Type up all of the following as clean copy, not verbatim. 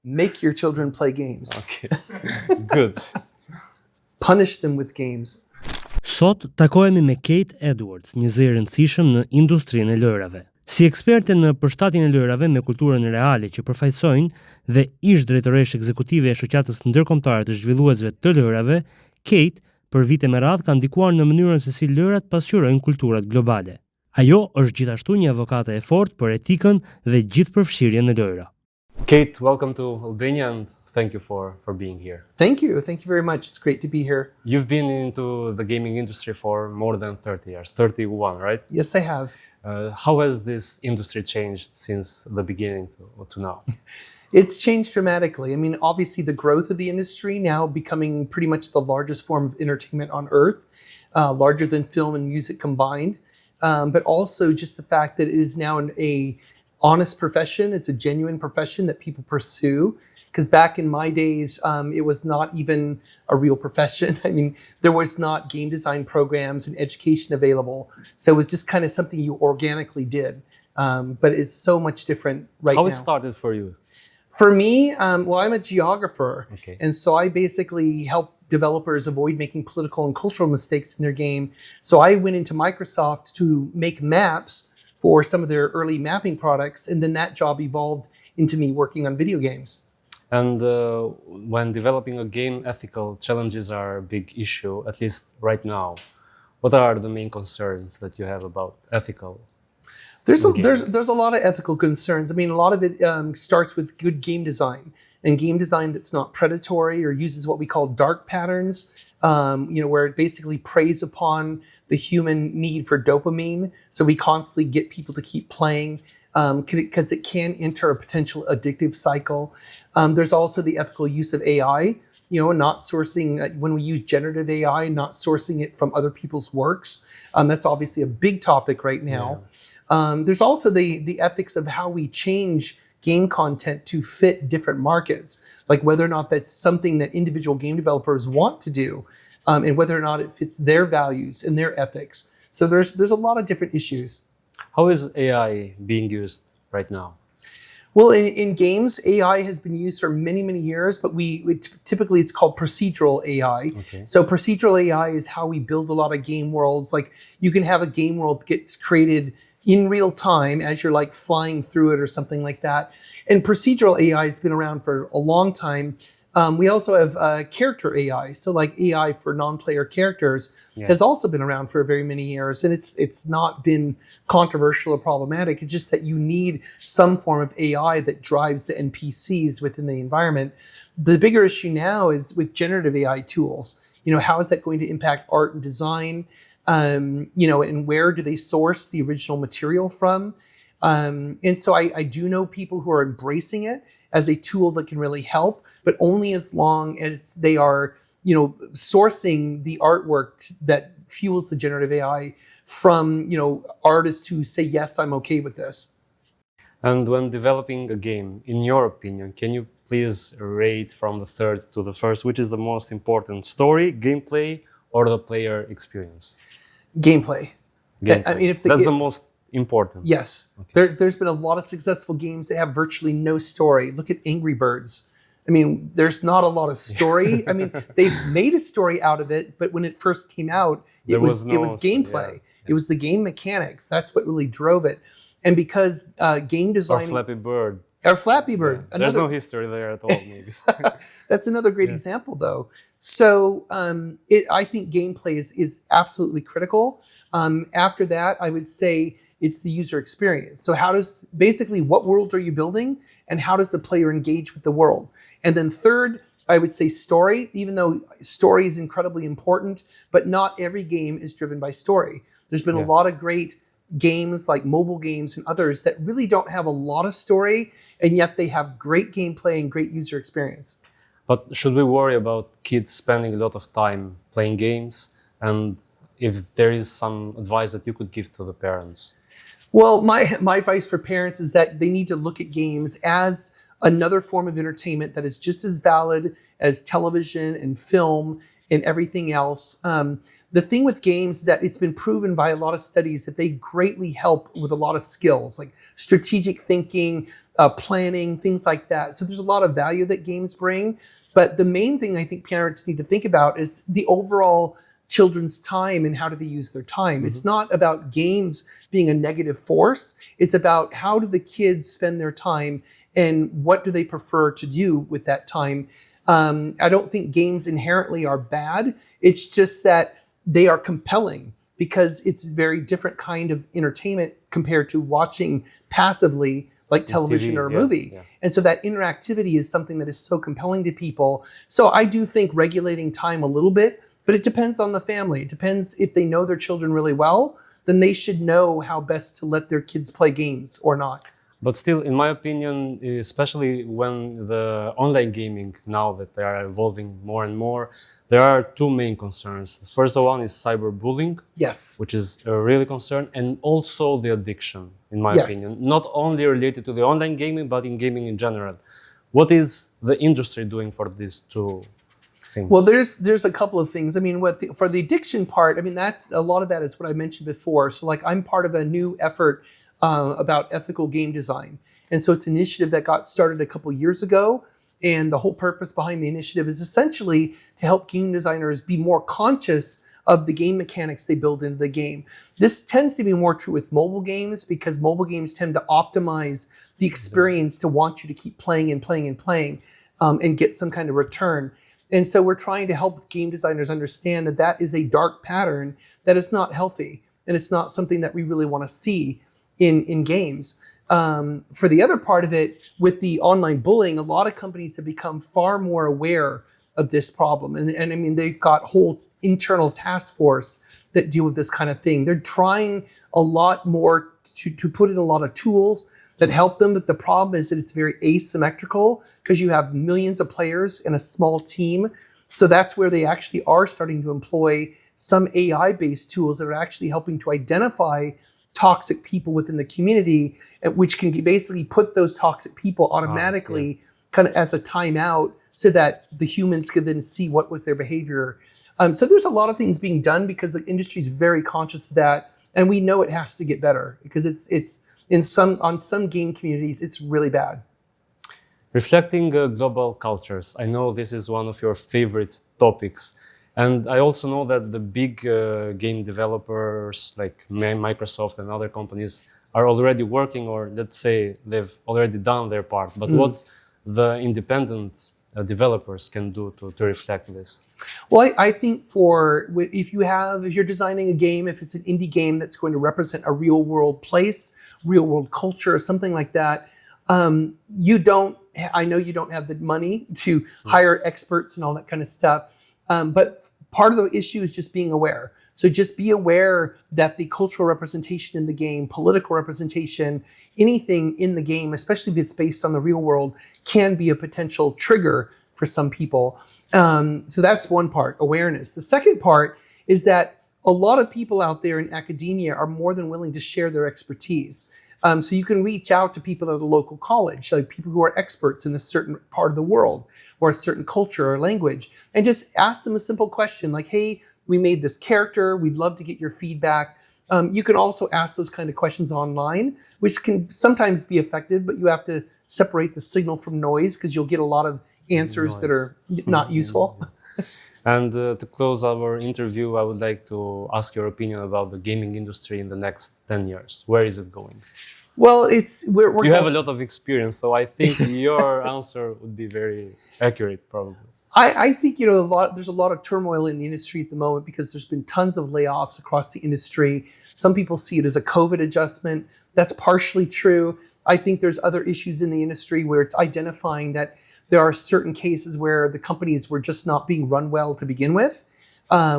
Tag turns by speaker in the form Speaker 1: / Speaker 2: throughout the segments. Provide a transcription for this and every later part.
Speaker 1: Make your children play games.
Speaker 2: Okay. Good.
Speaker 1: Punish them with games.
Speaker 3: Sot takohemi me Kate Edwards, një zë e rëndësishëm në industrinë e lojërave. Si eksperte në përshtatjen e lojërave me kulturën reale që përfaqësojnë dhe ish drejtoresh ekzekutive e shoqatës ndërkombëtare të zhvilluesve të lojërave, Kate për vite me radhë ka ndikuar në mënyrën se si lojërat pasqyrojnë kulturat globale. Ajo është gjithashtu një avokate e fortë për etikën dhe gjithëpërfshirjen në lojëra.
Speaker 2: Kate, welcome to Albania and thank you for being here.
Speaker 1: Thank you very much. It's great to be here.
Speaker 2: You've been into the gaming industry for more than 30 years, 31, right?
Speaker 1: Yes, I have.
Speaker 2: How has this industry changed since the beginning to now?
Speaker 1: It's changed dramatically. I mean, obviously the growth of the industry now becoming pretty much the largest form of entertainment on earth, larger than film and music combined. But also just the fact that it is now a honest profession. It's a genuine profession that people pursue. Because back in my days, it was not even a real profession. I mean, there was not game design programs and education available. So it was just kind of something you organically did. But it's so much different right now.
Speaker 2: How it started for you?
Speaker 1: For me, well, I'm a geographer.
Speaker 2: Okay.
Speaker 1: And so I basically help developers avoid making political and cultural mistakes in their game. So I went into Microsoft to make maps for some of their early mapping products. And then that job evolved into me working on video games.
Speaker 2: And when developing a game, ethical challenges are a big issue, at least right now. What are the main concerns that you have about ethical?
Speaker 1: There's a lot of ethical concerns. I mean, a lot of it starts with good game design and game design that's not predatory or uses what we call dark patterns. Where it basically preys upon the human need for dopamine. So we constantly get people to keep playing because it can enter a potential addictive cycle. There's also the ethical use of AI, not sourcing, when we use generative AI, not sourcing it from other people's works. That's obviously a big topic right now. Yeah. There's also the ethics of how we change game content to fit different markets, like whether or not that's something that individual game developers want to do, and whether or not it fits their values and their ethics. So there's a lot of different issues.
Speaker 2: How is AI being used right now?
Speaker 1: Well, in games, AI has been used for many, many years, but typically it's called procedural AI.
Speaker 2: Okay.
Speaker 1: So procedural AI is how we build a lot of game worlds. Like you can have a game world that gets created in real time as you're like flying through it or something like that. And procedural AI has been around for a long time. We also have character AI. So like AI for non-player characters has also been around for very many years. And it's not been controversial or problematic. It's just that you need some form of AI that drives the NPCs within the environment. The bigger issue now is with generative AI tools. How is that going to impact art and design? And where do they source the original material from? And so I do know people who are embracing it as a tool that can really help, but only as long as they are, sourcing the artwork that fuels the generative AI from, artists who say, yes, I'm okay with this.
Speaker 2: And when developing a game, in your opinion, can you please rate from the third to the first, which is the most important, story, gameplay, or the player experience?
Speaker 1: Gameplay. I mean,
Speaker 2: that's the most important.
Speaker 1: Yes.
Speaker 2: Okay.
Speaker 1: There's been a lot of successful games that have virtually no story. Look at Angry Birds. I mean, there's not a lot of story. I mean, they've made a story out of it, but when it first came out, it was gameplay.
Speaker 2: Yeah.
Speaker 1: It was the game mechanics. That's what really drove it. And because game design...
Speaker 2: Or Flappy Bird.
Speaker 1: Yeah.
Speaker 2: There's no history there at all, maybe.
Speaker 1: That's another great example, though. So I think gameplay is absolutely critical. After that, I would say it's the user experience. So what world are you building, and how does the player engage with the world? And then third, I would say story, even though story is incredibly important, but not every game is driven by story. There's been a lot of great games like mobile games and others that really don't have a lot of story, and yet they have great gameplay and great user experience.
Speaker 2: But should we worry about kids spending a lot of time playing games? And if there is some advice that you could give to the parents?
Speaker 1: Well, my advice for parents is that they need to look at games as another form of entertainment that is just as valid as television and film and everything else. The thing with games is that it's been proven by a lot of studies that they greatly help with a lot of skills, like strategic thinking, planning, things like that. So there's a lot of value that games bring. But the main thing I think parents need to think about is the overall children's time and how do they use their time. It's not about games being a negative force. It's about how do the kids spend their time and what do they prefer to do with that time. I don't think games inherently are bad. It's just that they are compelling because it's a very different kind of entertainment compared to watching passively like television
Speaker 2: TV,
Speaker 1: or a movie.
Speaker 2: yeah.
Speaker 1: And so that interactivity is something that is so compelling to people. So I do think regulating time a little bit, but it depends on the family. It depends if they know their children really well, then they should know how best to let their kids play games or not.
Speaker 2: But still, in my opinion, especially when the online gaming, now that they are evolving more and more, there are two main concerns. The first one is cyberbullying,
Speaker 1: Yes.
Speaker 2: which is a really concern, and also the addiction, in my
Speaker 1: Yes.
Speaker 2: opinion. Not only related to the online gaming, but in gaming in general. What is the industry doing for these two things?
Speaker 1: Well, there's a couple of things. I mean, for the addiction part, I mean, that's a lot of that is what I mentioned before. So like I'm part of a new effort about ethical game design. And so it's an initiative that got started a couple years ago. And the whole purpose behind the initiative is essentially to help game designers be more conscious of the game mechanics they build into the game. This tends to be more true with mobile games because mobile games tend to optimize the experience to want you to keep playing and playing and playing and get some kind of return. And so we're trying to help game designers understand that that is a dark pattern that is not healthy. And it's not something that we really want to see in games. For the other part of it, with the online bullying, a lot of companies have become far more aware of this problem. And I mean, they've got whole internal task force that deal with this kind of thing. They're trying a lot more to put in a lot of tools that help them. But the problem is that it's very asymmetrical because you have millions of players in a small team. So that's where they actually are starting to employ some AI-based tools that are actually helping to identify toxic people within the community, which can basically put those toxic people automatically kind of as a timeout so that the humans can then see what was their behavior. So there's a lot of things being done because the industry is very conscious of that. And we know it has to get better because it's on some game communities, it's really bad.
Speaker 2: Reflecting global cultures. I know this is one of your favorite topics. And I also know that the big game developers like Microsoft and other companies are already working, or let's say they've already done their part. But what the independent developers can do to reflect this?
Speaker 1: Well, I think if you're designing a game, if it's an indie game that's going to represent a real world place, real world culture, or something like that, I know you don't have the money to hire experts and all that kind of stuff. But part of the issue is just being aware. So just be aware that the cultural representation in the game, political representation, anything in the game, especially if it's based on the real world, can be a potential trigger for some people. So that's one part, awareness. The second part is that a lot of people out there in academia are more than willing to share their expertise. So you can reach out to people at a local college, like people who are experts in a certain part of the world or a certain culture or language, and just ask them a simple question like, hey, we made this character. We'd love to get your feedback. You can also ask those kind of questions online, which can sometimes be effective, but you have to separate the signal from noise because you'll get a lot of answers that are not useful.
Speaker 2: And to close our interview, I would like to ask your opinion about the gaming industry in the next 10 years. Where is it going?
Speaker 1: Well,
Speaker 2: you have a lot of experience, so I think your answer would be very accurate, probably.
Speaker 1: I think there's a lot of turmoil in the industry at the moment because there's been tons of layoffs across the industry. Some people see it as a COVID adjustment. That's partially true. I think there's other issues in the industry where it's identifying that there are certain cases where the companies were just not being run well to begin with,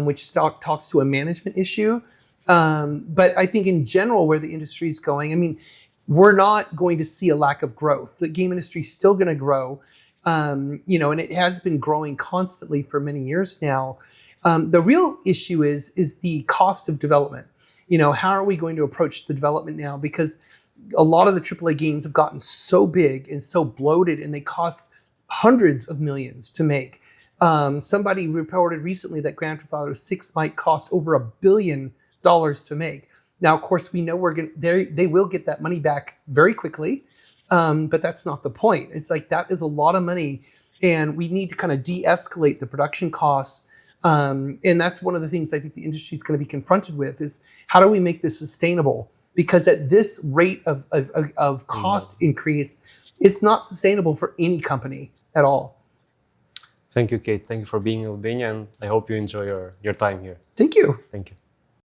Speaker 1: which talks to a management issue. But I think in general, where the industry is going, I mean, we're not going to see a lack of growth. The game industry is still going to grow, and it has been growing constantly for many years now. The real issue is the cost of development. How are we going to approach the development now? Because a lot of the AAA games have gotten so big and so bloated, and they cost hundreds of millions to make. Somebody reported recently that Grand Theft Auto 6 might cost over $1 billion to make. Now, of course, we know they will get that money back very quickly, but that's not the point. It's like that is a lot of money, and we need to kind of de-escalate the production costs. And that's one of the things I think the industry is going to be confronted with is how do we make this sustainable? Because at this rate of cost increase, it's not sustainable for any company at all.
Speaker 2: Thank you, Kate. Thank you for being in Albania, and I hope you enjoy your time here.
Speaker 1: Thank you.
Speaker 2: Thank you.